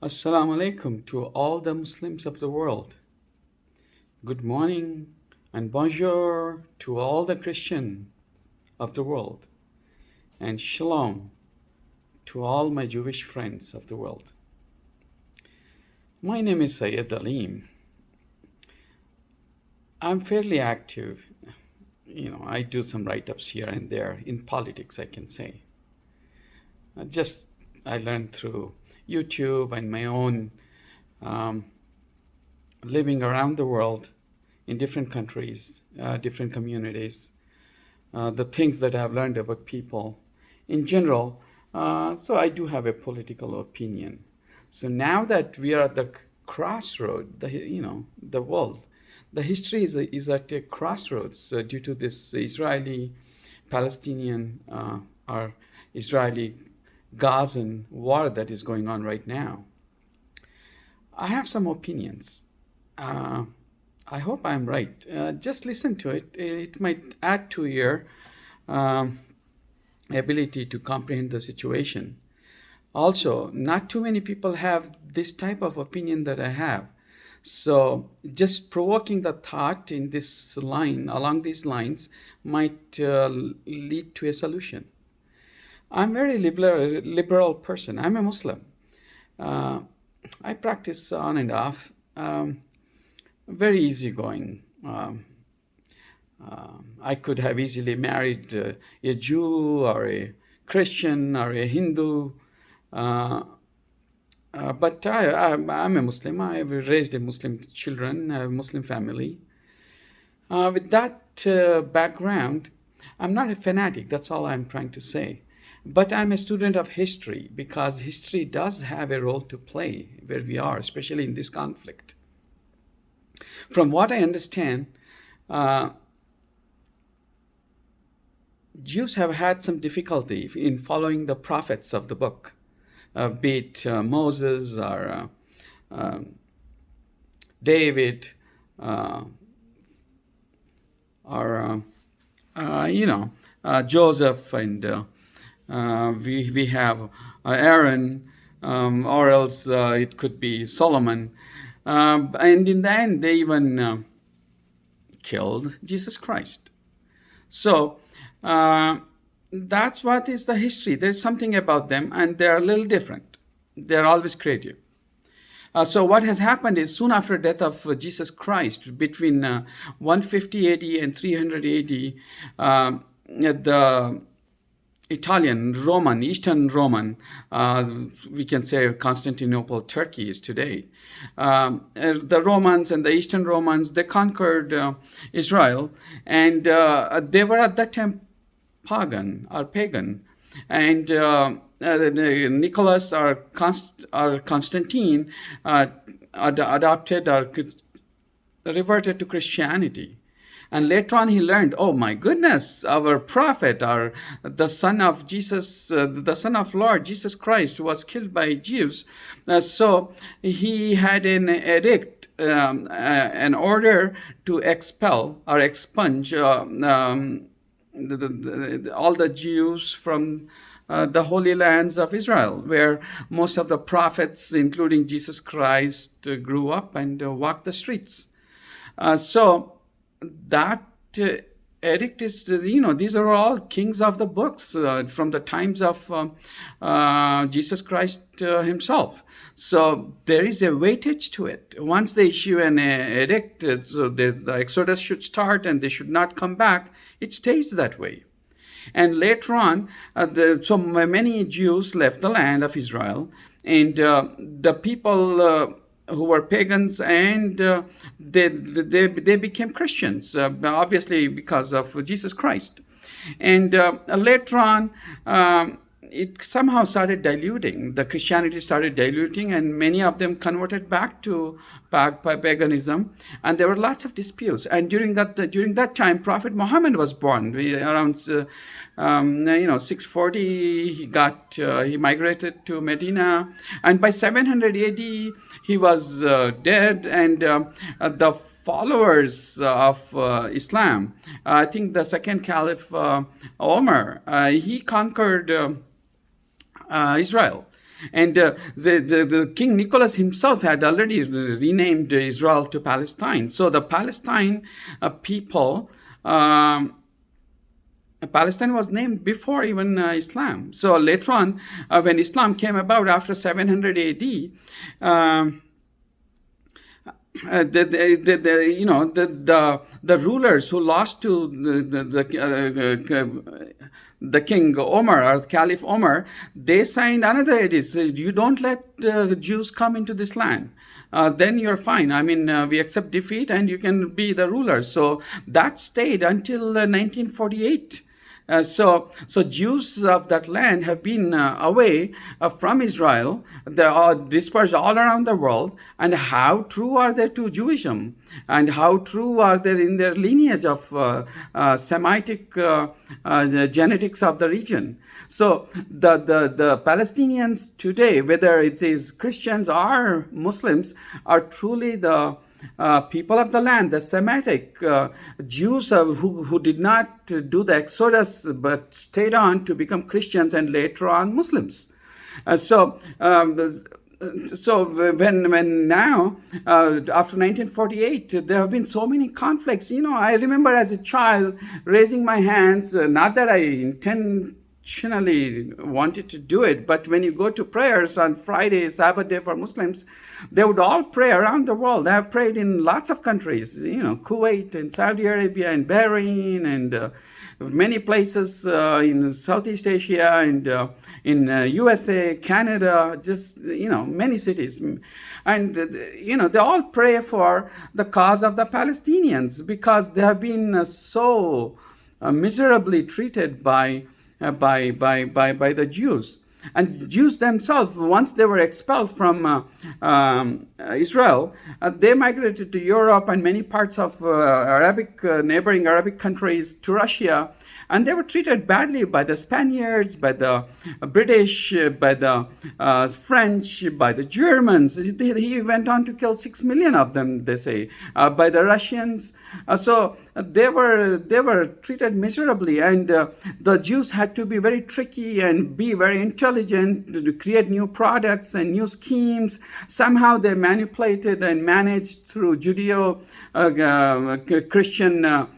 Assalamu alaikum to all the Muslims of the world. Good morning and bonjour to all the Christians of the world. And shalom to all my Jewish friends of the world. My name is Syed Aleem. I'm fairly active. I do some write-ups here and there in politics, I can say. I learned through YouTube and my own living around the world in different countries, different communities, the things that I've learned about people in general. So I do have a political opinion. So now that we are at the crossroad, the world, the history is at a crossroads due to this Israeli-Palestinian or Israeli-Gazan war that is going on right now. I have some opinions. I hope I'm right. Just listen to it. It might add to your ability to comprehend the situation. Also, not too many people have this type of opinion that I have. So just provoking the thought in this line, along these lines, might lead to a solution. I'm a very liberal person. I'm a Muslim. I practice on and off. Very easygoing. I could have easily married a Jew or a Christian or a Hindu. But I'm a Muslim. I've raised a Muslim children, a Muslim family. With that background, I'm not a fanatic. That's all I'm trying to say. But I'm a student of history because history does have a role to play where we are, especially in this conflict. From what I understand, Jews have had some difficulty in following the prophets of the book, be it Moses or David or Joseph, and we have Aaron, or else it could be Solomon. And in the end, they even killed Jesus Christ. So that's what is the history. There's something about them, and they're a little different. They're always creative. So what has happened is soon after the death of Jesus Christ, between 150 AD and 300 AD, the Eastern Roman, we can say Constantinople, Turkey is today. The Romans and the Eastern Romans, they conquered Israel, and they were at that time pagan. And Nicholas or Constantine adopted or reverted to Christianity. And later on, he learned, oh my goodness, our prophet, or the son of Jesus, the son of Lord Jesus Christ, was killed by Jews. So he had an edict, an order to expel or expunge all the Jews from the Holy Lands of Israel, where most of the prophets, including Jesus Christ, grew up and walked the streets. So that edict is, these are all kings of the books from the times of Jesus Christ himself. So there is a weightage to it. Once they issue an edict, so the Exodus should start and they should not come back, it stays that way. And later on, so many Jews left the land of Israel, and the people who were pagans, and they became Christians, obviously because of Jesus Christ. And later on, it somehow started diluting. The Christianity started diluting, and many of them converted back to paganism. And there were lots of disputes. And during that time, Prophet Muhammad was born. Around 640, he migrated to Medina, and by 700 AD, he was dead. And the followers of Islam, I think the second Caliph Omar, he conquered Israel. And the King Nicholas himself had already renamed Israel to Palestine. So the Palestine people, Palestine was named before even Islam. So later on, when Islam came about after 700 AD, the rulers who lost to the king Omar or Caliph Omar, they signed another edict. You don't let Jews come into this land. Then you're fine. I mean, we accept defeat and you can be the ruler. So that stayed until 1948. So Jews of that land have been away from Israel. They are dispersed all around the world. And how true are they to Jewism? And how true are they in their lineage of Semitic genetics of the region? So the Palestinians today, whether it is Christians or Muslims, are truly the people of the land, the Semitic Jews who did not do the Exodus but stayed on to become Christians and later on Muslims. So when now, after 1948, there have been so many conflicts. I remember as a child raising my hands, not that I intentionally wanted to do it, but when you go to prayers on Friday, Sabbath day for Muslims, they would all pray around the world. They have prayed in lots of countries, Kuwait and Saudi Arabia and Bahrain and many places in Southeast Asia and in USA, Canada, just, many cities. And, they all pray for the cause of the Palestinians because they have been so miserably treated by the Jews. And Jews themselves, once they were expelled from Israel, they migrated to Europe and many parts of neighboring Arabic countries, to Russia, and they were treated badly by the Spaniards, by the British, by the French, by the Germans. He went on to kill 6 million of them, they say, by the Russians. So they were treated miserably, and the Jews had to be very tricky and be very intelligent to create new products and new schemes. Somehow they manipulated and managed through Judeo-Christian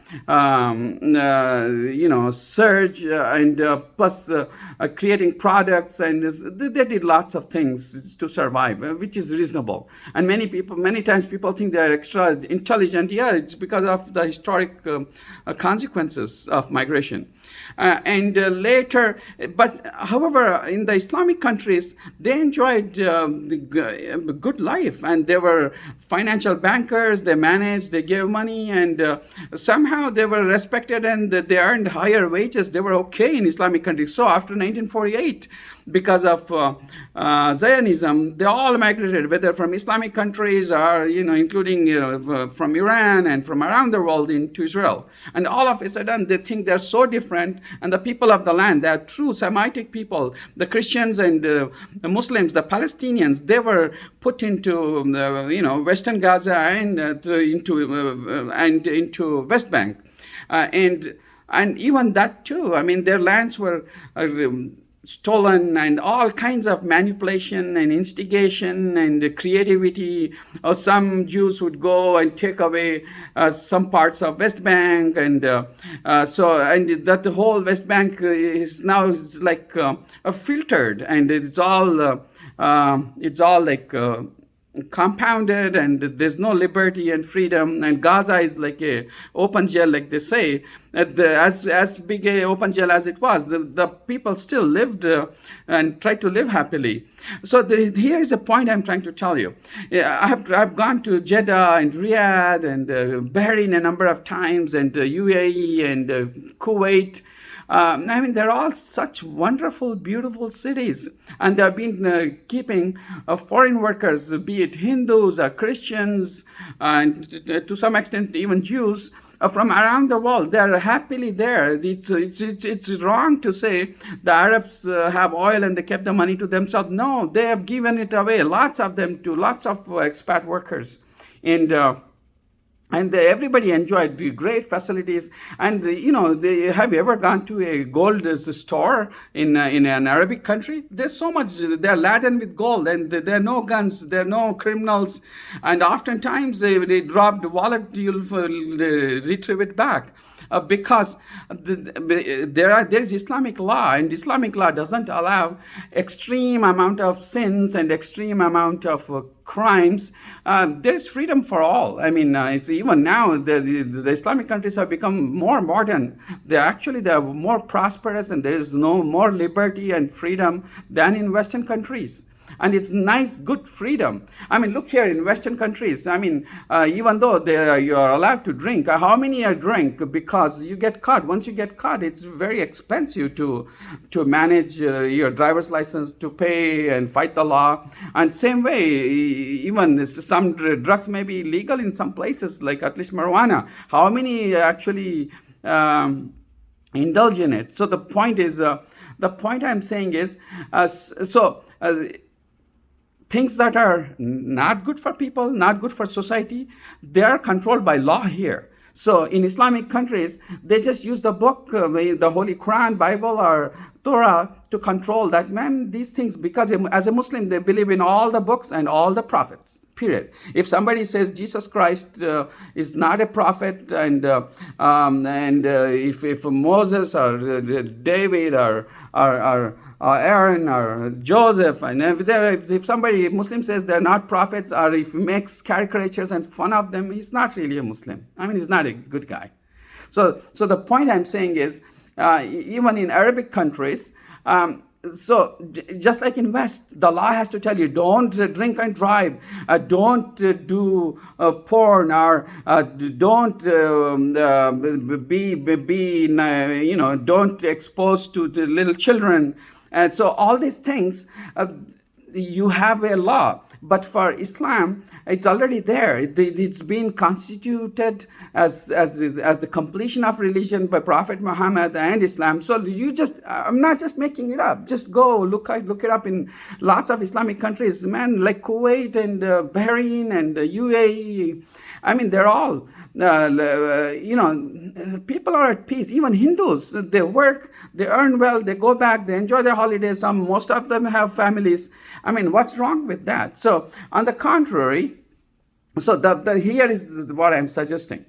surge and plus creating products, and they did lots of things to survive, which is reasonable. And many times people think they're extra intelligent. Yeah, it's because of the historic consequences of migration. And later, but however, in the Islamic countries, they enjoyed the good life, and they were financial bankers. They managed, they gave money, and somehow they were respected, and they earned higher wages. They were okay in Islamic countries. So after 1948, because of Zionism, they all migrated, whether from Islamic countries or, including from Iran and from around the world into Israel. And all of a sudden, they think they're so different, and the people of the land, they're true Semitic people, the Christians and the Muslims, the Palestinians, they were put into, Western Gaza and into West Bank. And even that too, I mean, their lands were stolen, and all kinds of manipulation and instigation and creativity. Or some Jews would go and take away some parts of West Bank, and that the whole West Bank is now like filtered, and it's all like compounded, and there's no liberty and freedom, and Gaza is like a open jail, like they say. As big a open jail as it was, the people still lived and tried to live happily. So here is a point I'm trying to tell you. I've gone to Jeddah and Riyadh and Bahrain a number of times, and UAE and Kuwait. I mean, they're all such wonderful, beautiful cities, and they've been keeping foreign workers, be it Hindus or Christians, and to some extent even Jews, from around the world. They're happily there. It's wrong to say the Arabs have oil and they kept the money to themselves. No, they have given it away, lots of them, to lots of expat workers. And and everybody enjoyed the great facilities. And have you ever gone to a gold store in an Arabic country? There's so much, they're laden with gold, and there are no guns, there are no criminals, and oftentimes they drop the wallet, you'll retrieve it back. Because there is Islamic law, and Islamic law doesn't allow extreme amount of sins and extreme amount of crimes. There is freedom for all. I mean, it's even now the Islamic countries have become more modern. They are more prosperous, and there is no more liberty and freedom than in Western countries. And it's nice, good freedom. I mean, look here in Western countries. I mean, even though you are allowed to drink, how many drink because you get caught? Once you get caught, it's very expensive to manage your driver's license, to pay and fight the law. And same way, even some drugs may be illegal in some places, like at least marijuana. How many actually indulge in it? So the point I'm saying is, things that are not good for people, not good for society, they are controlled by law here. So in Islamic countries, they just use the book, the Holy Quran, Bible, or Torah to control that, man, these things, because as a Muslim, they believe in all the books and all the prophets. Period. If somebody says Jesus Christ is not a prophet, and if Moses or David or Aaron or Joseph, and if somebody Muslim says they're not prophets, or if he makes caricatures and fun of them, he's not really a Muslim. I mean, he's not a good guy. So the point I'm saying is, even in Arabic countries, just like in West, the law has to tell you, don't drink and drive, don't do porn, or don't don't expose to the little children. And so all these things, you have a law. But for Islam, it's already there. It's been constituted as the completion of religion by Prophet Muhammad and Islam. So I'm not just making it up. Just go look it up in lots of Islamic countries, man, like Kuwait and Bahrain and UAE. I mean, they're all, people are at peace. Even Hindus, they work, they earn well, they go back, they enjoy their holidays. Most of them have families. I mean, what's wrong with that? So on the contrary, here is what I'm suggesting.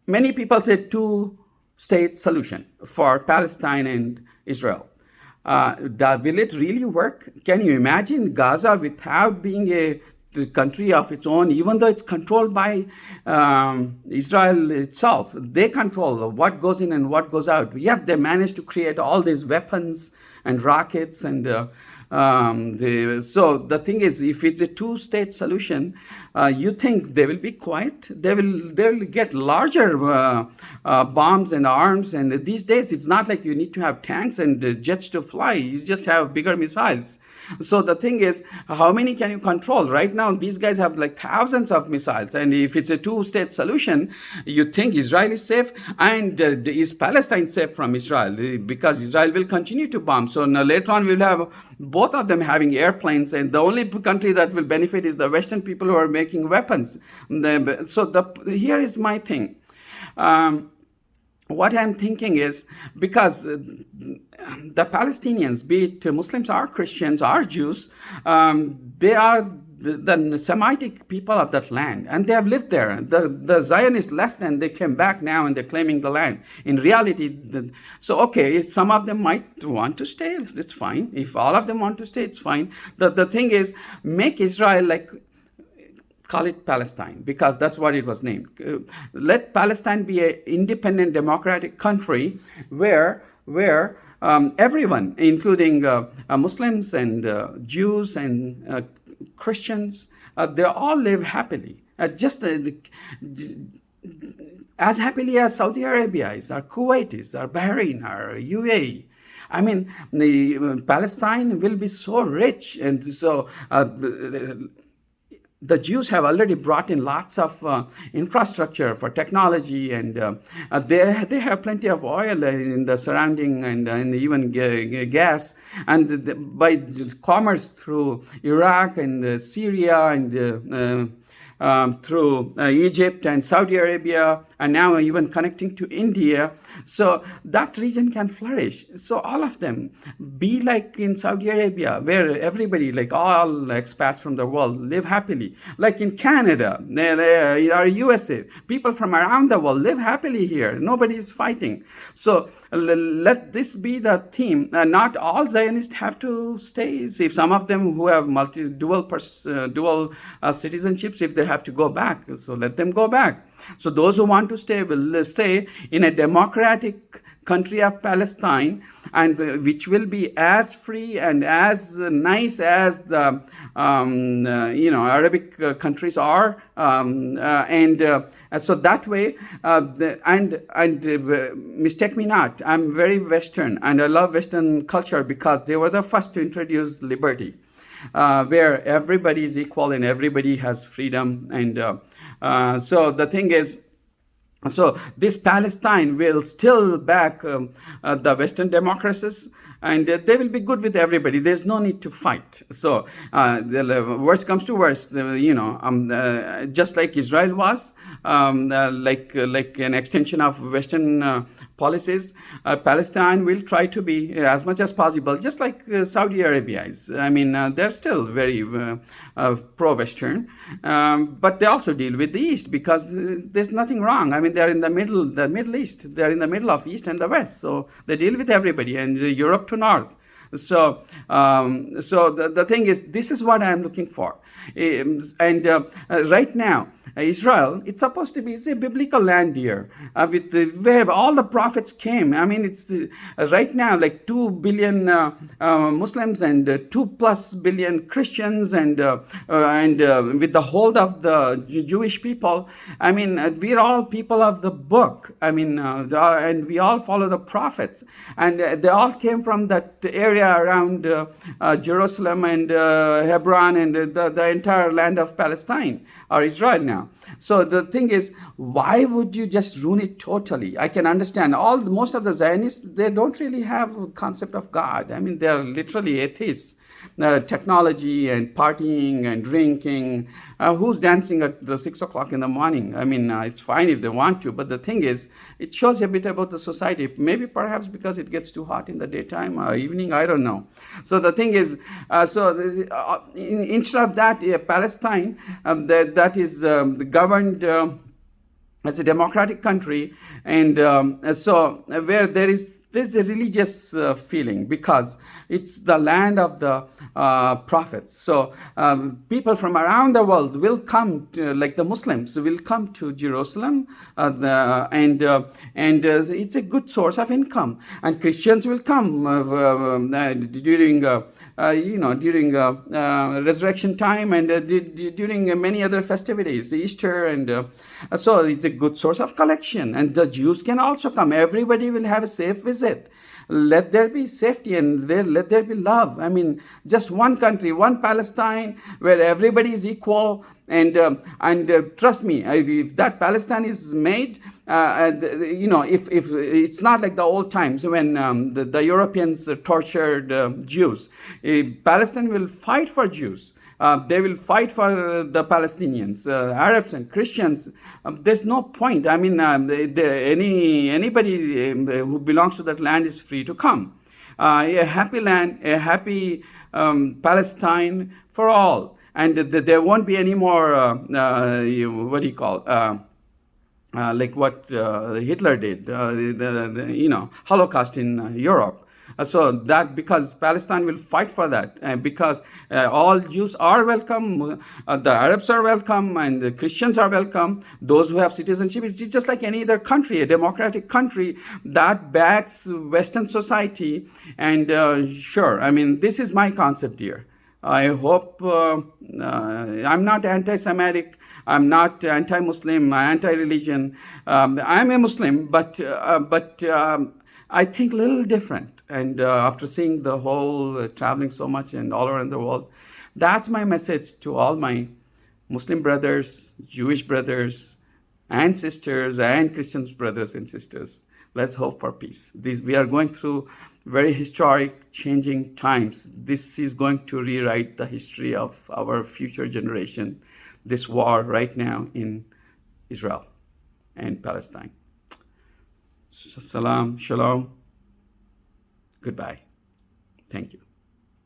Many people say two-state solution for Palestine and Israel. Will it really work? Can you imagine Gaza without being a country of its own, even though it's controlled by Israel itself? They control what goes in and what goes out. Yet they managed to create all these weapons and rockets. And so the thing is, if it's a two-state solution, you think they will be quiet? They will get larger bombs and arms. And these days, it's not like you need to have tanks and jets to fly. You just have bigger missiles. So the thing is, how many can you control? Right now, these guys have like thousands of missiles. And if it's a two-state solution, you think Israel is safe, and is Palestine safe from Israel? Because Israel will continue to bomb. So now later on, we'll have both of them having airplanes, and the only country that will benefit is the Western people who are making weapons. So here is my thing. What I'm thinking is, because the Palestinians, be it Muslims or Christians or Jews, they are the Semitic people of that land, and they have lived there. The Zionists left and they came back now, and they're claiming the land. In reality, if some of them might want to stay, it's fine. If all of them want to stay, it's fine. The thing is, make Israel call it Palestine, because that's what it was named. Let Palestine be an independent, democratic country where everyone, including Muslims and Jews and Christians, they all live happily, just as happily as Saudi Arabia is, or Kuwait is, or Bahrain, or UAE. I mean, Palestine will be so rich, and so the Jews have already brought in lots of infrastructure for technology, and they have plenty of oil in the surrounding, and even gas, and by commerce through Iraq and Syria and through Egypt and Saudi Arabia, and now even connecting to India. So that region can flourish. So all of them be like in Saudi Arabia, where everybody, like all expats from the world, live happily. Like in Canada or USA, people from around the world live happily here. Nobody is fighting. So let this be the theme. Not all Zionists have to stay. See, if some of them who have dual citizenships, if they have to go back, so let them go back. So those who want to stay will stay in a democratic country of Palestine, and which will be as free and as nice as the Arabic countries are, so that way, mistake me not, I'm very Western and I love Western culture because they were the first to introduce liberty. Where everybody is equal and everybody has freedom. And so the thing is, so this Palestine will still back the Western democracies, and they will be good with everybody. There's no need to fight. So the worst comes to worst, just like Israel was, like an extension of Western policies, Palestine will try to be as much as possible, just like Saudi Arabia is. I mean, they're still very pro-Western, but they also deal with the East because there's nothing wrong. I mean, they're in the Middle East. They're in the middle of East and the West, so they deal with everybody, and Europe to North. So, the thing is, this is what I'm looking for. And right now, Israel, it's supposed to be, it's a biblical land here, where all the prophets came. I mean, it's right now like 2 billion Muslims and 2+ billion Christians, and with the hold of the Jewish people. I mean, we're all people of the book. I mean, and we all follow the prophets, and they all came from that area around Jerusalem and Hebron and the entire land of Palestine or Israel now. So the thing is, why would you just ruin it totally? I can understand most of the Zionists, they don't really have a concept of God. I mean, they're literally atheists. Technology and partying and drinking. Who's dancing at 6 o'clock in the morning? I mean, it's fine if they want to, but the thing is, it shows a bit about the society. Maybe perhaps because it gets too hot in the daytime or evening, I don't know. So the thing is, instead of that, Palestine, that is governed as a democratic country, and so where there's a religious feeling because it's the land of the prophets. So people from around the world will come, like the Muslims will come to Jerusalem, and it's a good source of income. And Christians will come during resurrection time and during many other festivities, Easter, and so it's a good source of collection. And the Jews can also come. Everybody will have a safe visit. Let there be safety and let there be love. I mean, just one country, one Palestine, where everybody is equal. And trust me, if that Palestine is made, if it's not like the old times when the Europeans tortured Jews, Palestine will fight for Jews. They will fight for the Palestinians, Arabs and Christians. There's no point. I mean, anybody who belongs to that land is free to come. A happy land, a happy Palestine for all. And there won't be any more, what do you call, like what Hitler did, Holocaust in Europe. So that because Palestine will fight for that, because all Jews are welcome, the Arabs are welcome, and the Christians are welcome. Those who have citizenship, it's just like any other country, a democratic country that backs Western society. And sure, I mean, this is my concept here. I hope I'm not anti-Semitic, I'm not anti-Muslim, anti-religion. I'm a Muslim, but I think a little different. And after seeing the whole traveling so much and all around the world, that's my message to all my Muslim brothers, Jewish brothers and sisters, and Christian brothers and sisters. Let's hope for peace. We are going through very historic, changing times. This is going to rewrite the history of our future generation, this war right now in Israel and Palestine. Salam, shalom, goodbye. Thank you.